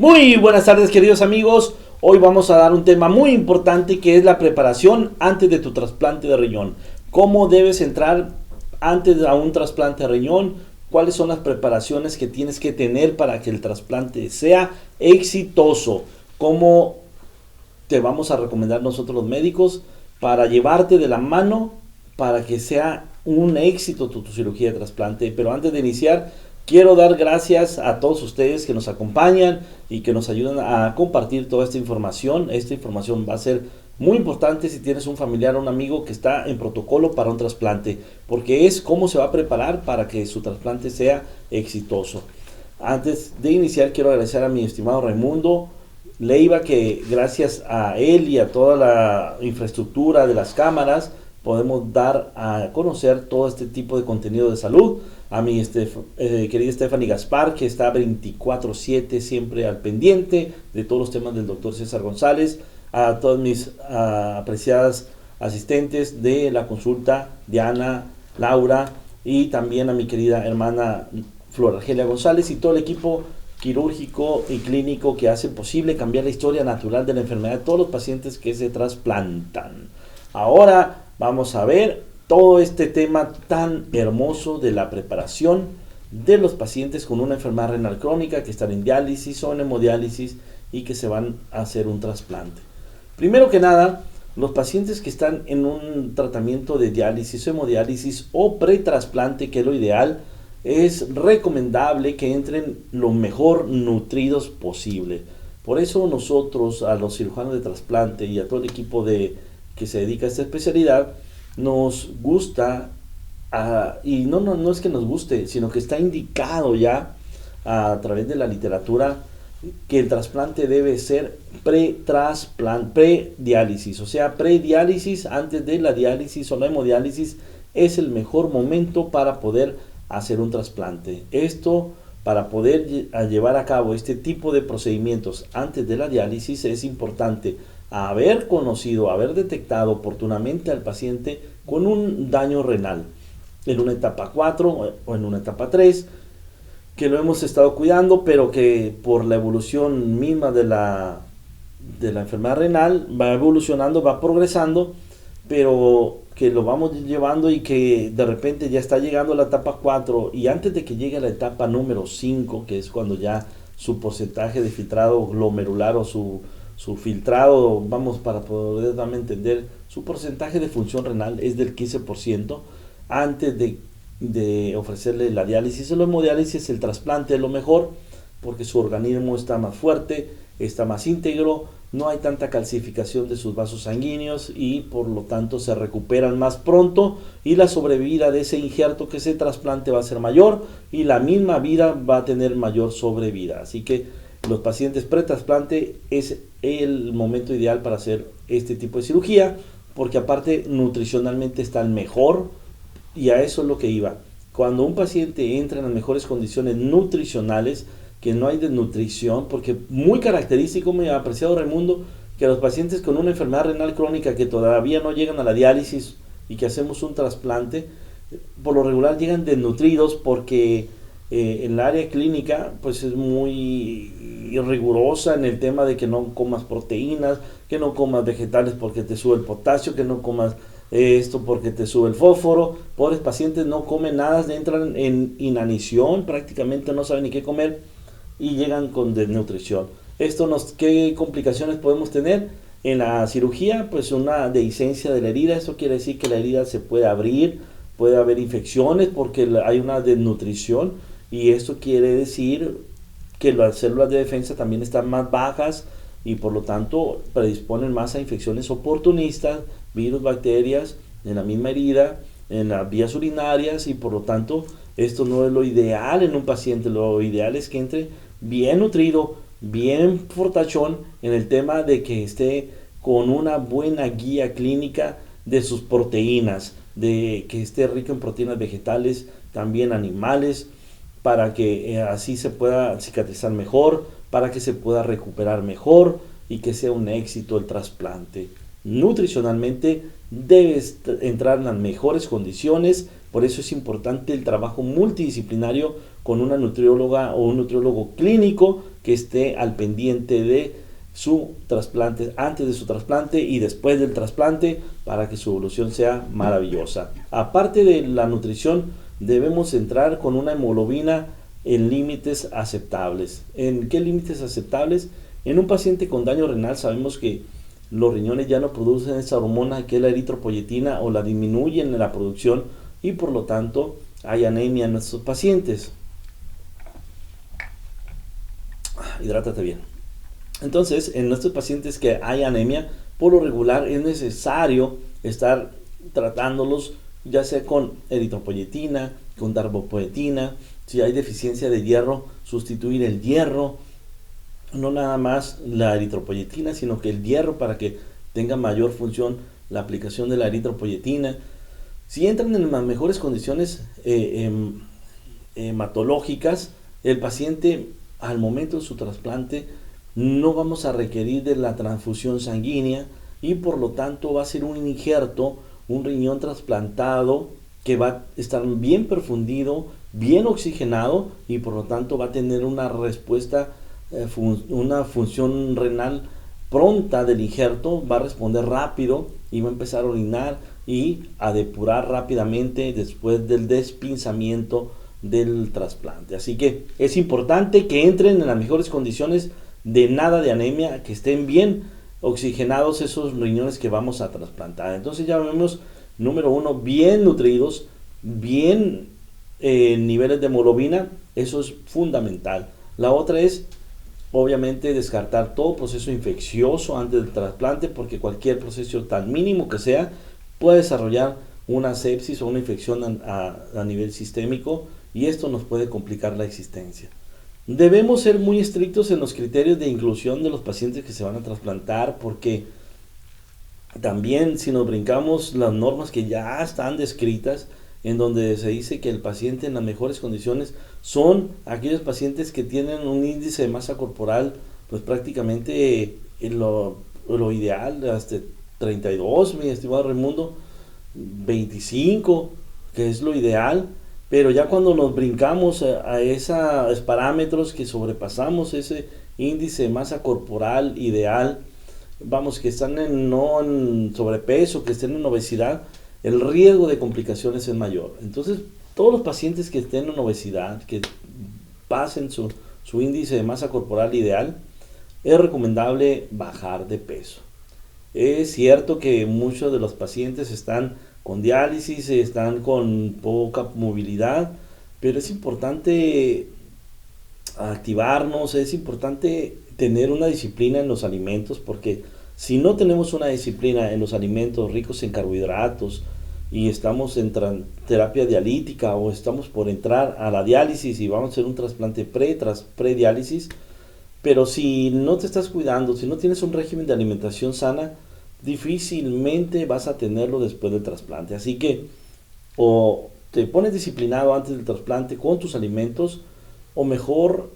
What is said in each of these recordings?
Muy buenas tardes, queridos amigos. Hoy vamos a dar un tema muy importante que es la preparación antes de tu trasplante de riñón. ¿Cómo debes entrar antes a un trasplante de riñón? ¿Cuáles son las preparaciones que tienes que tener para que el trasplante sea exitoso? ¿Cómo te vamos a recomendar nosotros los médicos para llevarte de la mano para que sea un éxito tu cirugía de trasplante? Pero antes de iniciar, quiero dar gracias a todos ustedes que nos acompañan y que nos ayudan a compartir toda esta información. Esta información va a ser muy importante si tienes un familiar o un amigo que está en protocolo para un trasplante, porque es cómo se va a preparar para que su trasplante sea exitoso. Antes de iniciar, quiero agradecer a mi estimado Raimundo Leiva, que gracias a él y a toda la infraestructura de las cámaras podemos dar a conocer todo este tipo de contenido de salud. A mi querida Stephanie Gaspar, que está 24/7 siempre al pendiente de todos los temas del doctor César González. A todas mis apreciadas asistentes de la consulta, Diana, Laura, y también a mi querida hermana Flor Argelia González y todo el equipo quirúrgico y clínico que hace posible cambiar la historia natural de la enfermedad de todos los pacientes que se trasplantan. Ahora vamos a ver todo este tema tan hermoso de la preparación de los pacientes con una enfermedad renal crónica que están en diálisis o en hemodiálisis y que se van a hacer un trasplante. Primero que nada, los pacientes que están en un tratamiento de diálisis o hemodiálisis o pretrasplante, que es lo ideal, es recomendable que entren lo mejor nutridos posible. Por eso nosotros, a los cirujanos de trasplante y a todo el equipo que se dedica a esta especialidad, nos gusta, y no es que nos guste, sino que está indicado ya a través de la literatura que el trasplante debe ser prediálisis, o sea, prediálisis antes de la diálisis o la hemodiálisis es el mejor momento para poder hacer un trasplante. Esto, para poder llevar a cabo este tipo de procedimientos antes de la diálisis, es importante haber conocido, haber detectado oportunamente al paciente con un daño renal en una etapa 4 o en una etapa 3, que lo hemos estado cuidando, pero que por la evolución misma de la enfermedad renal va evolucionando, va progresando, pero que lo vamos llevando y que de repente ya está llegando a la etapa 4 y antes de que llegue a la etapa número 5, que es cuando ya su porcentaje de filtrado glomerular o su filtrado, vamos, para poder darme a entender, su porcentaje de función renal es del 15%, antes de ofrecerle la diálisis o la hemodiálisis, el trasplante es lo mejor, porque su organismo está más fuerte, está más íntegro, no hay tanta calcificación de sus vasos sanguíneos y por lo tanto se recuperan más pronto y la sobrevida de ese injerto que se trasplante va a ser mayor y la misma vida va a tener mayor sobrevida. Así que los pacientes pretrasplante es el momento ideal para hacer este tipo de cirugía, porque aparte nutricionalmente están mejor, y a eso es lo que iba. Cuando un paciente entra en las mejores condiciones nutricionales, que no hay desnutrición, porque muy característico, mi apreciado Raimundo, que los pacientes con una enfermedad renal crónica que todavía no llegan a la diálisis y que hacemos un trasplante, por lo regular llegan desnutridos porque en el área clínica pues es muy rigurosa en el tema de que no comas proteínas, que no comas vegetales porque te sube el potasio, que no comas esto porque te sube el fósforo. Pobres pacientes no comen nada, entran en inanición, prácticamente no saben ni qué comer y llegan con desnutrición. ¿Qué complicaciones podemos tener? En la cirugía, pues una dehiscencia de la herida. Esto quiere decir que la herida se puede abrir, puede haber infecciones porque hay una desnutrición, y esto quiere decir que las células de defensa también están más bajas y por lo tanto predisponen más a infecciones oportunistas, virus, bacterias en la misma herida, en las vías urinarias, y por lo tanto esto no es lo ideal en un paciente. Lo ideal es que entre bien nutrido, bien fortachón, en el tema de que esté con una buena guía clínica de sus proteínas, de que esté rico en proteínas vegetales, también animales, para que así se pueda cicatrizar mejor, para que se pueda recuperar mejor y que sea un éxito el trasplante. Nutricionalmente debes entrar en las mejores condiciones, por eso es importante el trabajo multidisciplinario con una nutrióloga o un nutriólogo clínico que esté al pendiente de su trasplante, antes de su trasplante y después del trasplante, para que su evolución sea maravillosa. Aparte de la nutrición, debemos entrar con una hemoglobina en límites aceptables. ¿En qué límites aceptables? En un paciente con daño renal sabemos que los riñones ya no producen esa hormona que es la eritropoyetina, o la disminuyen en la producción, y por lo tanto hay anemia en nuestros pacientes. Hidrátate bien. Entonces, en nuestros pacientes que hay anemia, por lo regular es necesario estar tratándolos ya sea con eritropoyetina, con darbepoetina. Si hay deficiencia de hierro, sustituir el hierro, no nada más la eritropoyetina, sino que el hierro, para que tenga mayor función la aplicación de la eritropoyetina. Si entran en las mejores condiciones hematológicas, el paciente al momento de su trasplante no vamos a requerir de la transfusión sanguínea, y por lo tanto va a ser un injerto, un riñón trasplantado que va a estar bien perfundido, bien oxigenado, y por lo tanto va a tener una respuesta, una función renal pronta del injerto, va a responder rápido y va a empezar a orinar y a depurar rápidamente después del despinzamiento del trasplante. Así que es importante que entren en las mejores condiciones de nada de anemia, que estén bien oxigenados esos riñones que vamos a trasplantar. Entonces ya vemos, número uno, bien nutridos, bien niveles de hemoglobina, eso es fundamental. La otra es, obviamente, descartar todo proceso infeccioso antes del trasplante, porque cualquier proceso tan mínimo que sea puede desarrollar una sepsis o una infección a nivel sistémico, y esto nos puede complicar la existencia. Debemos ser muy estrictos en los criterios de inclusión de los pacientes que se van a trasplantar, porque también si nos brincamos las normas que ya están descritas, en donde se dice que el paciente en las mejores condiciones son aquellos pacientes que tienen un índice de masa corporal, pues prácticamente lo ideal, hasta 32, mi estimado Raimundo, 25, que es lo ideal. Pero ya cuando nos brincamos a esos parámetros, que sobrepasamos ese índice de masa corporal ideal, vamos, que están no en sobrepeso, que estén en obesidad, el riesgo de complicaciones es mayor. Entonces, todos los pacientes que estén en obesidad, que pasen su índice de masa corporal ideal, es recomendable bajar de peso. Es cierto que muchos de los pacientes están con diálisis, están con poca movilidad, pero es importante activarnos, es importante tener una disciplina en los alimentos, porque si no tenemos una disciplina en los alimentos ricos en carbohidratos y estamos en terapia dialítica, o estamos por entrar a la diálisis y vamos a hacer un trasplante pre-diálisis, pero si no te estás cuidando, si no tienes un régimen de alimentación sana, difícilmente vas a tenerlo después del trasplante. Así que o te pones disciplinado antes del trasplante con tus alimentos, o mejor,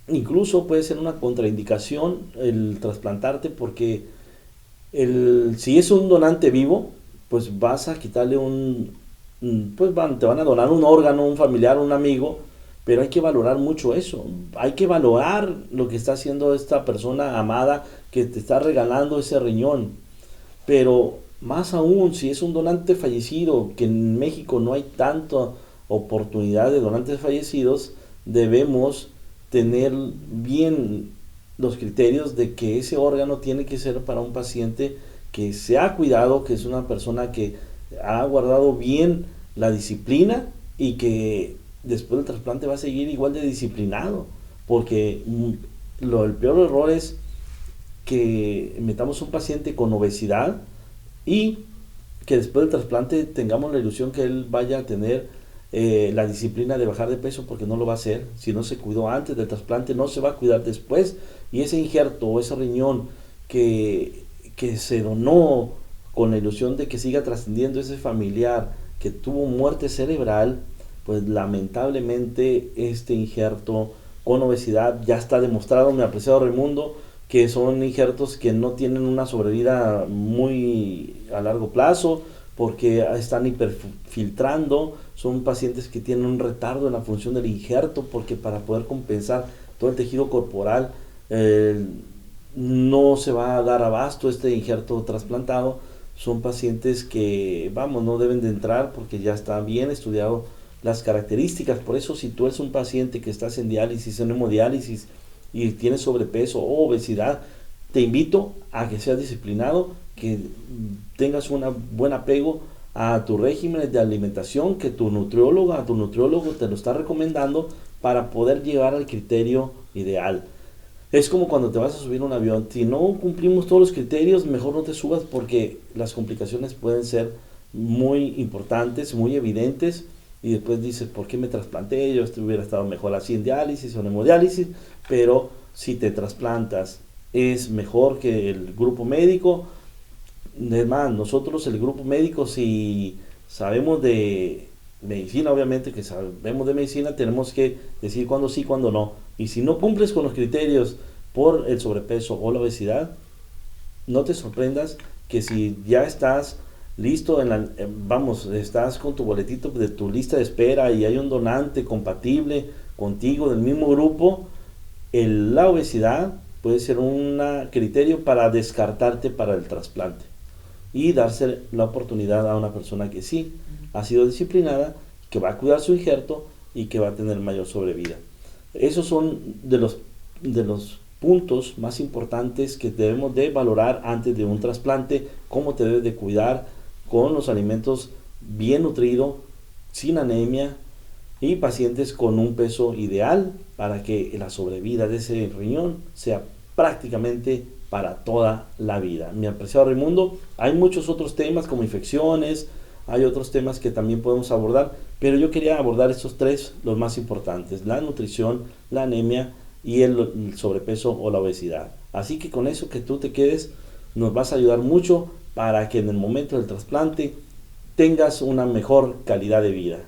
incluso puede ser una contraindicación el trasplantarte, porque si es un donante vivo, pues vas a quitarle te van a donar un órgano, un familiar, un amigo, pero hay que valorar mucho eso. Hay que valorar lo que está haciendo esta persona amada que te está regalando ese riñón. Pero más aún, si es un donante fallecido, que en México no hay tanta oportunidad de donantes fallecidos, debemos tener bien los criterios de que ese órgano tiene que ser para un paciente que se ha cuidado, que es una persona que ha guardado bien la disciplina, y que después del trasplante va a seguir igual de disciplinado, porque el peor error es que metamos un paciente con obesidad y que después del trasplante tengamos la ilusión que él vaya a tener la disciplina de bajar de peso, porque no lo va a hacer. Si no se cuidó antes del trasplante, no se va a cuidar después, y ese injerto o ese riñón que se donó con la ilusión de que siga trascendiendo ese familiar que tuvo muerte cerebral, pues lamentablemente este injerto con obesidad ya está demostrado, mi apreciado Raimundo, que son injertos que no tienen una sobrevida muy a largo plazo, porque están hiperfiltrando. Son pacientes que tienen un retardo en la función del injerto, porque para poder compensar todo el tejido corporal eh, no se va a dar abasto este injerto trasplantado. Son pacientes que, vamos, no deben de entrar porque ya está bien estudiado las características. Por eso, si tú eres un paciente que estás en diálisis, en hemodiálisis y tienes sobrepeso o obesidad, te invito a que seas disciplinado, que tengas un buen apego a tu régimen de alimentación, que tu nutriólogo te lo está recomendando para poder llegar al criterio ideal. Es como cuando te vas a subir a un avión. Si no cumplimos todos los criterios, mejor no te subas porque las complicaciones pueden ser muy importantes, muy evidentes. Y después dices, ¿por qué me trasplanté? Yo hubiera estado mejor así en diálisis o en hemodiálisis. Pero si te trasplantas, es mejor que el grupo médico. Es más, nosotros el grupo médico, si sabemos de medicina, obviamente que sabemos de medicina, tenemos que decir cuándo sí, cuándo no. Y si no cumples con los criterios por el sobrepeso o la obesidad, no te sorprendas que si ya estás listo, estás con tu boletito de tu lista de espera y hay un donante compatible contigo del mismo grupo, la obesidad puede ser un criterio para descartarte para el trasplante y darse la oportunidad a una persona que sí ha sido disciplinada, que va a cuidar su injerto y que va a tener mayor sobrevida. Esos son de los puntos más importantes que debemos de valorar antes de un trasplante, cómo te debes de cuidar con los alimentos bien nutridos, sin anemia y pacientes con un peso ideal para que la sobrevida de ese riñón sea prácticamente para toda la vida. Mi apreciado Raimundo, hay muchos otros temas como infecciones, hay otros temas que también podemos abordar, pero yo quería abordar estos tres, los más importantes: la nutrición, la anemia y el sobrepeso o la obesidad. Así que con eso que tú te quedes, nos vas a ayudar mucho para que en el momento del trasplante tengas una mejor calidad de vida.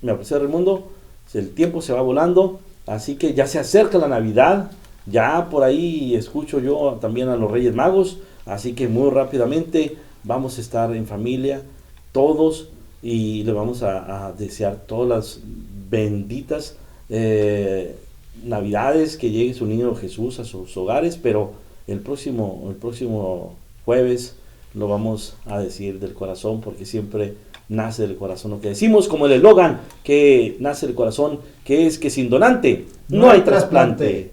Mi apreciado Raimundo, el tiempo se va volando, así que ya se acerca la Navidad. Ya por ahí escucho yo también a los Reyes Magos, así que muy rápidamente vamos a estar en familia todos y le vamos a desear todas las benditas Navidades, que llegue su niño Jesús a sus hogares, pero el próximo jueves lo vamos a decir del corazón, porque siempre nace del corazón lo que decimos, como el eslogan que nace del corazón, que es que sin donante no hay trasplante.